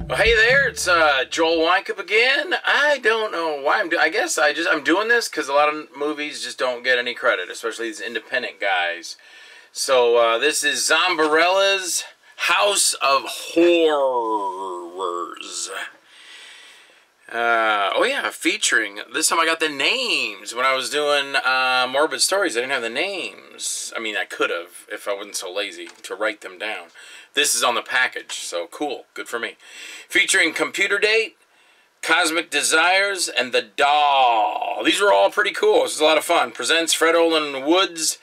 Well, hey there, it's Joel Wynkoop again. I don't know why I'm doing. I guess I'm doing this because a lot of movies just don't get any credit, especially these independent guys. So this is Zombarella'S House of Whorrors. Oh yeah, featuring. This time I got the names. When I was doing Morbid Stories, I didn't have the names. I mean, I could have if I wasn't so lazy to write them down. This is on the package, so cool. Good for me. Featuring Computer Date, Cosmic Desires, and The Doll. These were all pretty cool. This is a lot of fun. Presents Fred Olen Wood's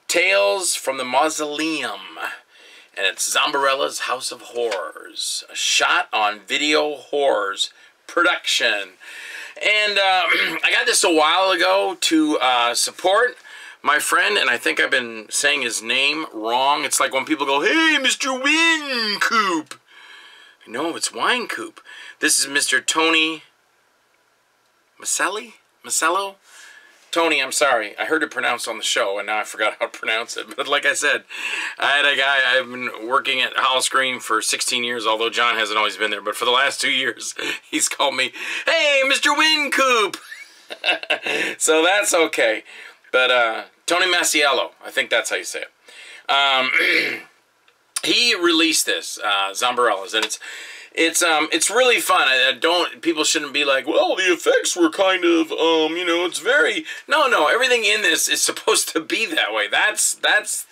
Tales from the Mausoleum. And it's Zombarella'S House of Horrors. A shot on video horrors production. And I got this a while ago to support my friend, and I think I've been saying his name wrong. It's like when people go, "Hey, Mr. Wynkoop." No, it's Wynkoop. This is Mr. Tony Masello? Tony, I'm sorry. I heard it pronounced on the show, and now I forgot how to pronounce it. But like I said, I had a guy, I've been working at Howl-O-Scream for 16 years, although John hasn't always been there. But for the last 2 years, he's called me, "Hey, Mr. Wynkoop." So that's okay. But Tony Masello, I think that's how you say it. He released this, Zombarella'S, and it's really fun. People shouldn't be like, well, the effects were kind of, you know, it's very, no, everything in this is supposed to be that way. That's the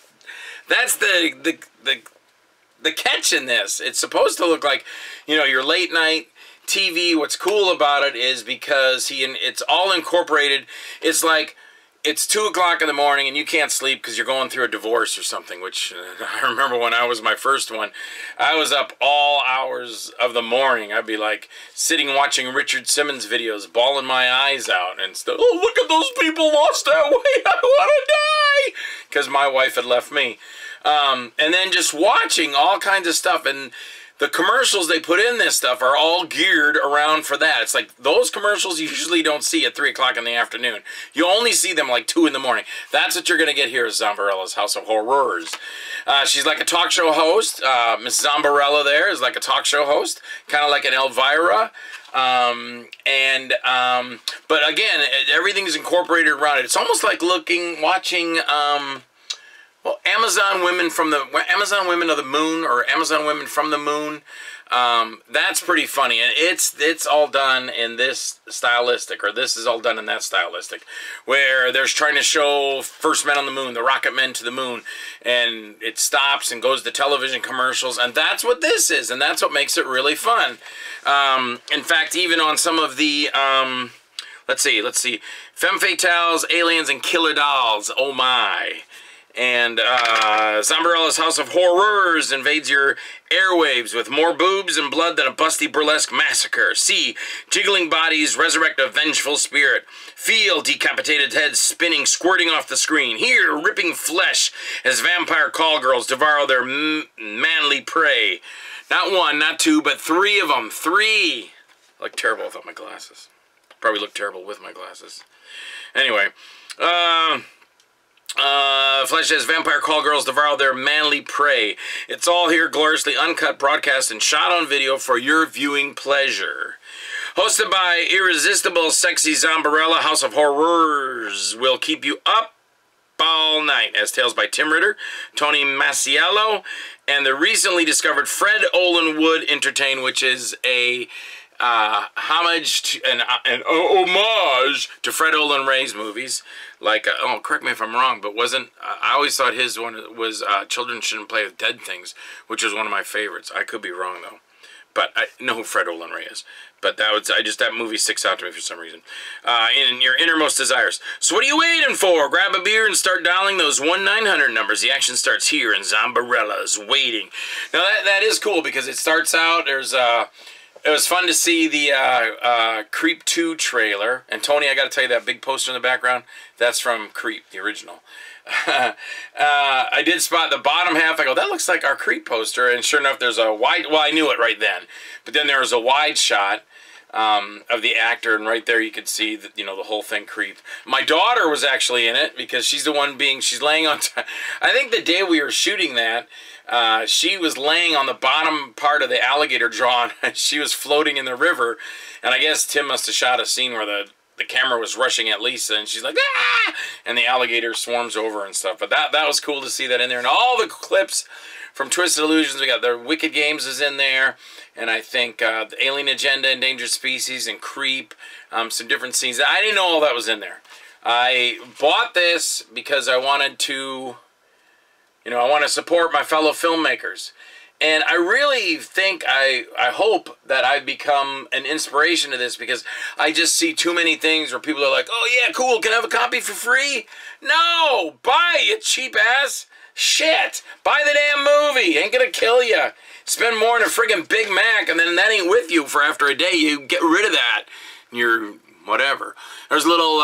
catch in this. It's supposed to look like, you know, your late night TV. What's cool about it is because it's all incorporated. It's like, it's 2 o'clock in the morning and you can't sleep because you're going through a divorce or something, which I remember when I was my first one, I was up all hours of the morning. I'd be like sitting watching Richard Simmons videos, bawling my eyes out and stuff. Oh, look at those people lost that weight. I want to die. Because my wife had left me. And then just watching all kinds of stuff. And the commercials they put in this stuff are all geared around for that. It's like those commercials you usually don't see at 3 o'clock in the afternoon. You only see them like 2 in the morning. That's what you're going to get here is Zombarella'S House of Horrors. She's like a talk show host. Miss Zombarella there is like a talk show host, kind of like an Elvira. But again, everything's incorporated around it. It's almost like watching... well, Amazon Women of the Moon, or Amazon Women from the Moon. That's pretty funny, and it's all done in this stylistic, or this is all done in that stylistic, where there's trying to show first men on the moon, the rocket men to the moon, and it stops and goes to television commercials, and that's what this is, and that's what makes it really fun. In fact, even on some of the let's see, Femme Fatales, Aliens, and Killer Dolls. Oh my. And Zombarella'S House of Horrors invades your airwaves with more boobs and blood than a busty burlesque massacre. See jiggling bodies resurrect a vengeful spirit. Feel decapitated heads spinning, squirting off the screen. Hear ripping flesh as vampire call girls devour their manly prey. Not 1, not 2, but 3 of them. 3! I look terrible without my glasses. Probably look terrible with my glasses. Anyway, flesh as vampire call girls devour their manly prey. It's all here gloriously uncut, broadcast, and shot on video for your viewing pleasure. Hosted by irresistible, sexy Zombarella, House of Horrors will keep you up all night. As tales by Tim Ritter, Tony Masello, and the recently discovered Fred Olen Wood Entertain, which is a homage to, an homage to Fred Olen Ray's movies. Like, oh, correct me if I'm wrong, but I always thought his one was Children Shouldn't Play with Dead Things, which was one of my favorites. I could be wrong, though. But I know who Fred Olen Ray is. But that movie sticks out to me for some reason. In your innermost desires. So what are you waiting for? Grab a beer and start dialing those 1-900 numbers. The action starts here in Zombarella'S Waiting. Now, that is cool because it starts out, it was fun to see the Creep 2 trailer. And Tony, I got to tell you, that big poster in the background, that's from Creep, the original. I did spot the bottom half. I go, that looks like our Creep poster. And sure enough, there's a wide, well, I knew it right then. But then there was a wide shot of the actor, and right there you could see that, you know, the whole thing Creep. My daughter was actually in it because she's the one she's laying on I think the day we were shooting that, she was laying on the bottom part of the alligator jaw. She was floating in the river, and I guess Tim must have shot a scene where the camera was rushing at Lisa, and she's like, ah! And the alligator swarms over and stuff. But that was cool to see that in there. And all the clips from Twisted Illusions, we got the Wicked Games is in there, and I think the Alien Agenda, Endangered Species, and Creep, some different scenes. I didn't know all that was in there. I bought this because I wanted to, I want to support my fellow filmmakers. And I really think, I hope that I've become an inspiration to this, because I just see too many things where people are like, oh yeah, cool, can I have a copy for free? No! Buy it, you cheap ass! Shit! Buy the damn movie! Ain't gonna kill you. Spend more on a friggin' Big Mac, and then that ain't with you for after a day. You get rid of that. You're whatever. There's a little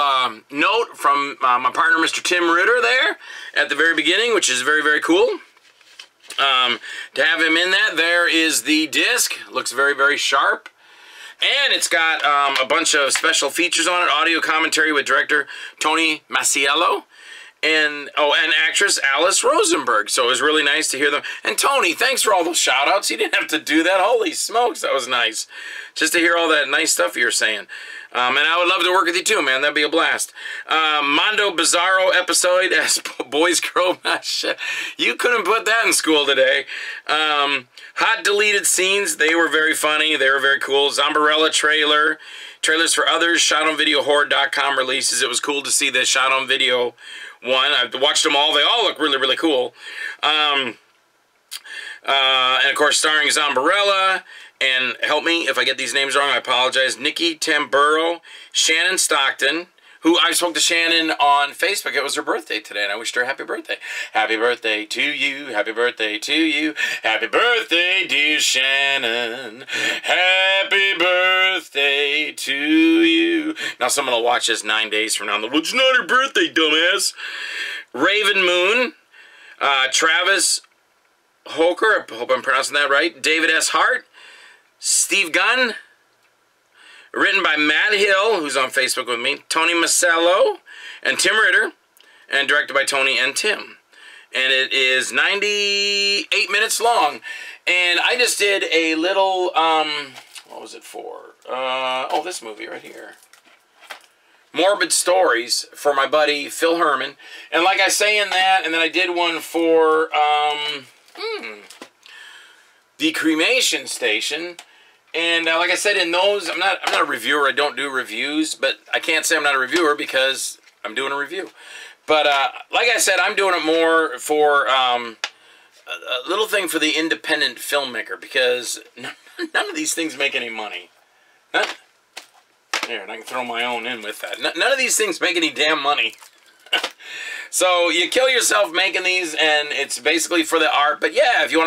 note from my partner, Mr. Tim Ritter, there at the very beginning, which is very, very cool. To have him in that, there is the disc. Looks very, very sharp. And it's got a bunch of special features on it. Audio commentary with director Tony Masiello. And actress Alice Rosenberg. So it was really nice to hear them. And Tony, thanks for all those shout outs. You didn't have to do that. Holy smokes, that was nice. Just to hear all that nice stuff you were saying. And I would love to work with you too, man. That'd be a blast. Mondo Bizarro episode as Boys Grow. Shit. You couldn't put that in school today. Hot deleted scenes. They were very funny. They were very cool. Zombarella trailer. Trailers for others. Shot on Video Horror.com releases. It was cool to see the Shot on Video one. I've watched them all. They all look really, really cool. And of course, starring Zombarella. And help me if I get these names wrong, I apologize. Nikki Tamburo, Shannon Stockton, who I spoke to Shannon on Facebook. It was her birthday today, and I wished her a happy birthday. Happy birthday to you. Happy birthday to you. Happy birthday, dear Shannon. Happy birthday to you. Now someone will watch this 9 days from now and they'll go, it's not her birthday, dumbass. Raven Moon, Travis Hoker, I hope I'm pronouncing that right. David S. Hart. Steve Gunn, written by Matt Hill, who's on Facebook with me, Tony Masello, and Tim Ritter, and directed by Tony and Tim. And it is 98 minutes long. And I just did a little, what was it for? This movie right here. Morbid Stories for my buddy Phil Herman. And like I say in that, and then I did one for, The Cremation Station. And like I said, in those, I'm not a reviewer. I don't do reviews, but I can't say I'm not a reviewer because I'm doing a review. But like I said, I'm doing it more for a little thing for the independent filmmaker, because none of these things make any money. Here, and I can throw my own in with that. None of these things make any damn money. So you kill yourself making these, and it's basically for the art. But yeah, if you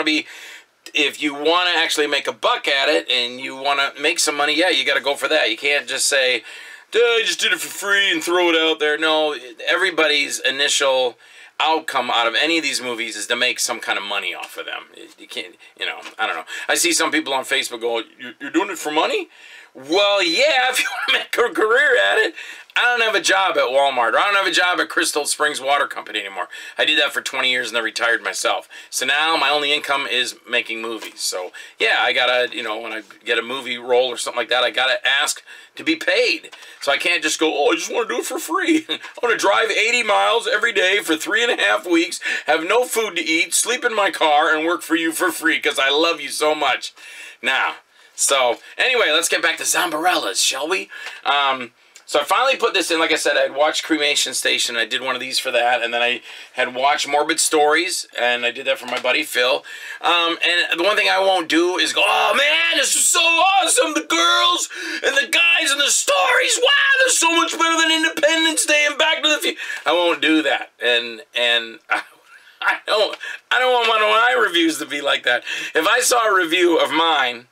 want to actually make a buck at it and you want to make some money, yeah, you got to go for that. You can't just say, duh, I just did it for free and throw it out there. No, everybody's initial outcome out of any of these movies is to make some kind of money off of them. You can't, I don't know. I see some people on Facebook go, you're doing it for money? Well, yeah, if you want to make a career at it. I don't have a job at Walmart, or I don't have a job at Crystal Springs Water Company anymore. I did that for 20 years and then retired myself. So now my only income is making movies. So yeah, I gotta, when I get a movie role or something like that, I gotta ask to be paid. So I can't just go, oh, I just want to do it for free. I want to drive 80 miles every day for 3.5 weeks, have no food to eat, sleep in my car, and work for you for free because I love you so much. Now, so anyway, let's get back to Zombarella'S, shall we? So I finally put this in. Like I said, I had watched Cremation Station. I did one of these for that. And then I had watched Morbid Stories. And I did that for my buddy Phil. And the one thing I won't do is go, oh man, this is so awesome. The girls and the guys and the stories. Wow, they're so much better than Independence Day and Back to the Future. I won't do that. And I don't want one of my reviews to be like that. If I saw a review of mine,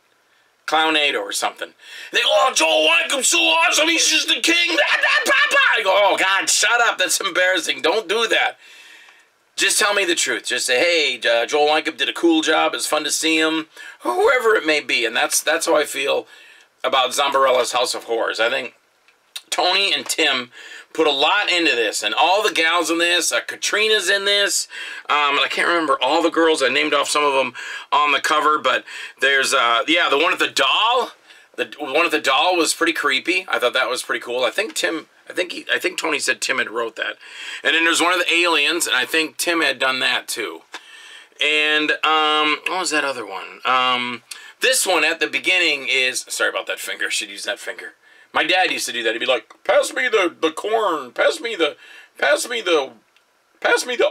Clownado or something, they go, oh, Joel Wycomb's so awesome, he's just the king. I go, oh, God, shut up. That's embarrassing. Don't do that. Just tell me the truth. Just say, hey, Joel Wycomb did a cool job. It's fun to see him, or whoever it may be. And that's how I feel about Zombarella'S House of Horrors. I think Tony and Tim put a lot into this, and all the gals in this, Katrina's in this, I can't remember all the girls, I named off some of them on the cover, but there's, yeah, the one with the doll, the one with the doll was pretty creepy. I thought that was pretty cool. I think Tony said Tim had wrote that. And then there's one of the aliens, and I think Tim had done that too. And, what was that other one? This one at the beginning is, sorry about that finger, I should use that finger. My dad used to do that. He'd be like, pass me the corn, pass me the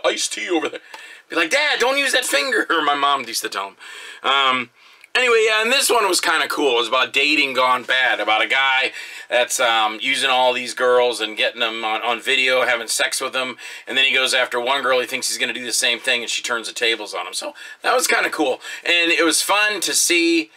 iced tea over there. Be like, Dad, don't use that finger. Or my mom used to tell him. Anyway, yeah, and this one was kind of cool. It was about dating gone bad, about a guy that's using all these girls and getting them on video, having sex with them, and then he goes after one girl, he thinks he's going to do the same thing, and she turns the tables on him. So that was kind of cool. And it was fun to see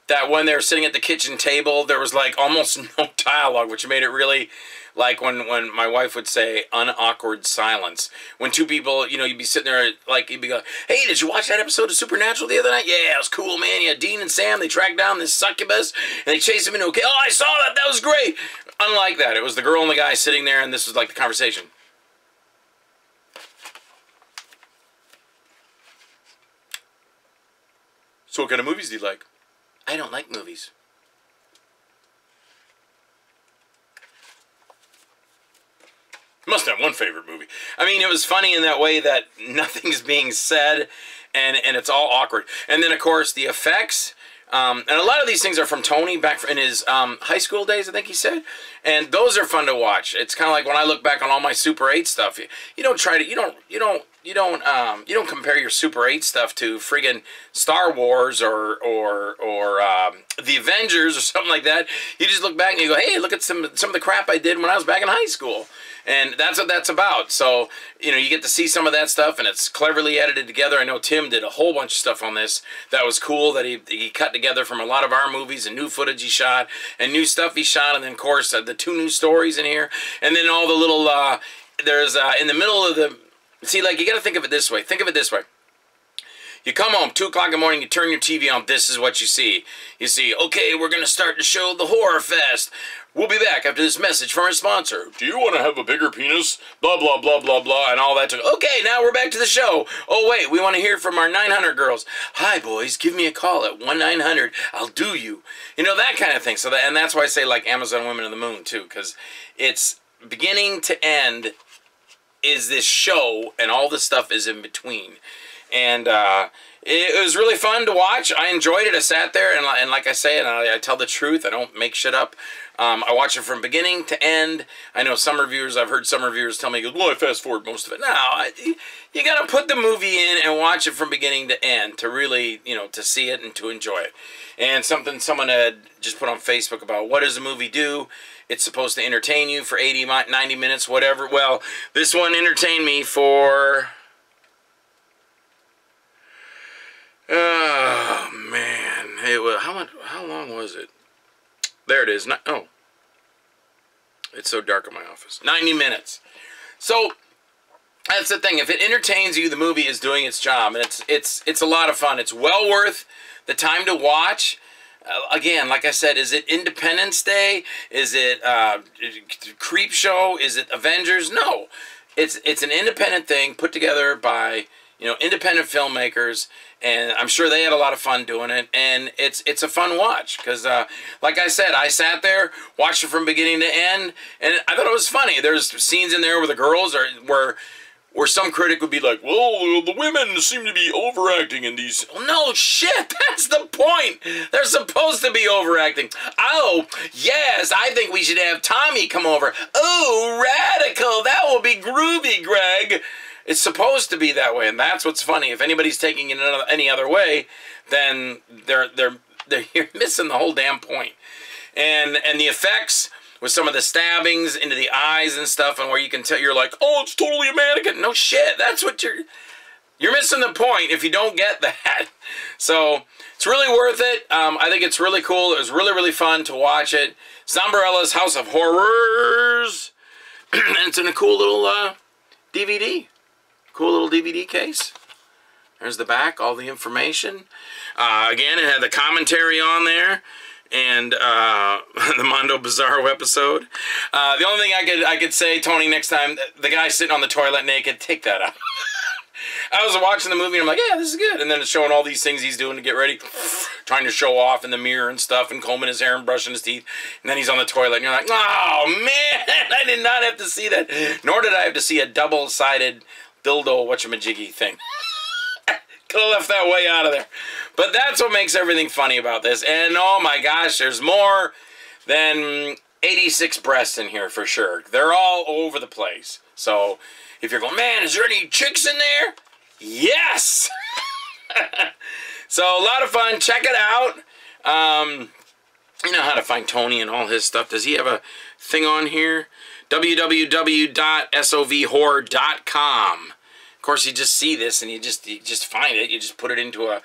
that when they were sitting at the kitchen table, there was like almost no dialogue, which made it really, like when my wife would say, unawkward silence. When two people, you know, you'd be sitting there, like, you'd be going, hey, did you watch that episode of Supernatural the other night? Yeah, it was cool, man. Yeah, Dean and Sam, they tracked down this succubus, and they chased him into a cave. Oh, I saw that. That was great. Unlike that, it was the girl and the guy sitting there, and this was like the conversation. So what kind of movies do you like? I don't like movies. Must have one favorite movie. I mean, it was funny in that way that nothing's being said, and it's all awkward. And then, of course, the effects. And a lot of these things are from Tony back in his high school days, I think he said. And those are fun to watch. It's kind of like when I look back on all my Super 8 stuff. You don't try to, you don't compare your Super 8 stuff to friggin' Star Wars or the Avengers or something like that. You just look back and you go, hey, look at some of the crap I did when I was back in high school. And that's what that's about. So, you know, you get to see some of that stuff, and it's cleverly edited together. I know Tim did a whole bunch of stuff on this that was cool, that he cut together from a lot of our movies, and new footage he shot, and new stuff he shot, and then, of course, the 2 new stories in here. And then all the little, there's, in the middle of the, see, like, you got to think of it this way. Think of it this way. You come home, 2 o'clock in the morning, you turn your TV on, this is what you see. You see, okay, we're going to start to show the Horror Fest. We'll be back after this message from our sponsor. Do you want to have a bigger penis? Blah, blah, blah, blah, blah, and all that. Okay, now we're back to the show. Oh, wait, we want to hear from our 900 girls. Hi, boys, give me a call at 1-900. I'll do you. You know, that kind of thing. So that, and that's why I say, like, Amazon Women of the Moon, too, because it's beginning to end is this show, and all the stuff is in between. And it was really fun to watch. I enjoyed it. I sat there, and like I say, and I tell the truth. I don't make shit up. I watch it from beginning to end. I know some reviewers, I've heard some reviewers tell me, well, I fast forward most of it. No, you got to put the movie in and watch it from beginning to end to really, you know, to see it and to enjoy it. And something someone had just put on Facebook about, what does a movie do? It's supposed to entertain you for 80, 90 minutes, whatever. Well, this one entertained me for... Oh, man. It was, how long was it? There it is. Oh. It's so dark in my office. 90 minutes. So, that's the thing. If it entertains you, the movie is doing its job. And it's a lot of fun. It's well worth the time to watch. Again, like I said, is it Independence Day? Is it Creep Show? Is it Avengers? No. It's an independent thing put together by, you know, independent filmmakers, and I'm sure they had a lot of fun doing it, and it's a fun watch, because like I said, I sat there, watched it from beginning to end, and I thought it was funny. There's scenes in there where the girls are, where some critic would be like, well, the women seem to be overacting in these. Well, no shit, that's the point. They're supposed to be overacting. Oh, yes, I think we should have Tommy come over. Oh, radical, that will be groovy, Greg. It's supposed to be that way, and that's what's funny. If anybody's taking it any other way, then you're missing the whole damn point. And the effects with some of the stabbings into the eyes and stuff, and where you can tell, you're like, oh, it's totally a mannequin. No shit, that's what you're missing the point if you don't get that. So it's really worth it. I think it's really cool. It was really, really fun to watch it. Zombarella'S House of Horrors, and it's in a cool little DVD. Cool little DVD case. There's the back, all the information. Again, it had the commentary on there. and the Mondo Bizarro episode. The only thing I could say, Tony, next time, the guy sitting on the toilet naked, take that out. I was watching the movie and I'm like, yeah, this is good. And then it's showing all these things he's doing to get ready, trying to show off in the mirror and stuff and combing his hair and brushing his teeth. And then he's on the toilet and you're like, oh man, I did not have to see that. Nor did I have to see a double-sided dildo whatchamajiggy thing. Could have left that way out of there. But that's what makes everything funny about this. And oh my gosh, there's more than 86 breasts in here for sure. They're all over the place. So if you're going, man, is there any chicks in there? Yes! So a lot of fun. Check it out. You know how to find Tony and all his stuff. Does he have a thing on here? www.sovhorror.com. Of course, you just see this and you just find it. You just put it into a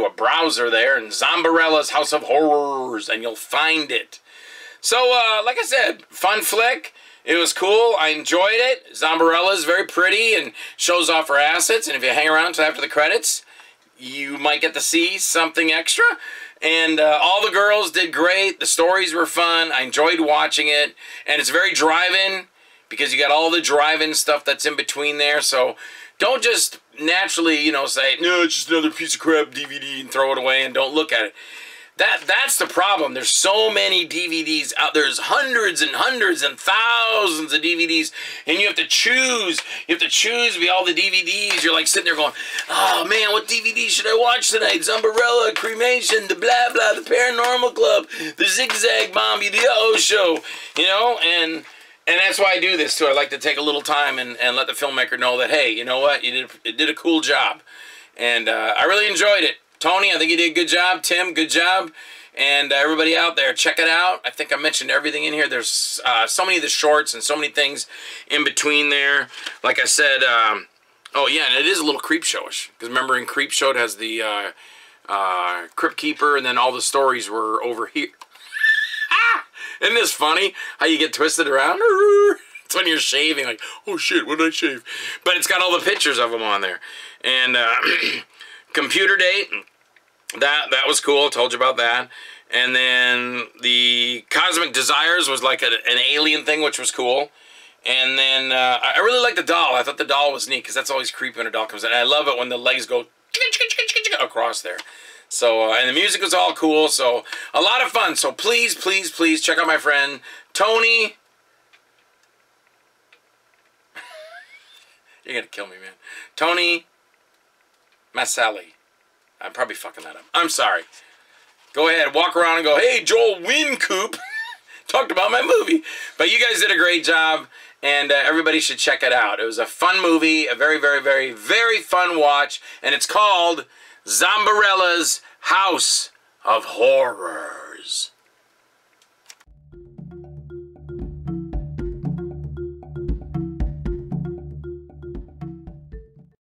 browser there and Zombarella'S House of Horrors and you'll find it. So, like I said, fun flick. It was cool. I enjoyed it. Zombarella'S very pretty and shows off her assets. And if you hang around until after the credits, you might get to see something extra. And all the girls did great. The stories were fun. I enjoyed watching it. And it's very drive-in because you got all the drive-in stuff that's in between there. So don't just naturally, you know, say, no, it's just another piece of crap DVD and throw it away and don't look at it. That's the problem. There's so many DVDs out. There's hundreds and hundreds and thousands of DVDs, and you have to choose. You have to choose between all the DVDs. You're like sitting there going, oh man, what DVD should I watch tonight? Zombarella, Cremation, the blah blah, the Paranormal Club, the Zigzag Bomb, the O Show, you know, and that's why I do this too. I like to take a little time and let the filmmaker know that, hey, you know what, you did a cool job, and I really enjoyed it. Tony, I think you did a good job. Tim, good job. And everybody out there, check it out. I think I mentioned everything in here. There's so many of the shorts and so many things in between there. Like I said, oh yeah, and it is a little creep showish. Because remember in Creep Show it has the Crypt Keeper and then all the stories were over here. Isn't this funny how you get twisted around? It's when you're shaving, like, oh shit, what did I shave? But it's got all the pictures of them on there. And Computer Date, that was cool. I told you about that. And then the Cosmic Desires was like an alien thing, which was cool. And then I really liked the doll. I thought the doll was neat because that's always creepy when a doll comes in. And I love it when the legs go across there. So, and the music was all cool. So, a lot of fun. So, please, please, please check out my friend Tony. You're going to kill me, man. Tony Maselli. I'm probably fucking that up. I'm sorry. Go ahead, walk around and go, hey, Joel Wincoop talked about my movie. But you guys did a great job, and everybody should check it out. It was a fun movie, a very, very, very, very fun watch, and it's called Zombarella'S House of Horrors.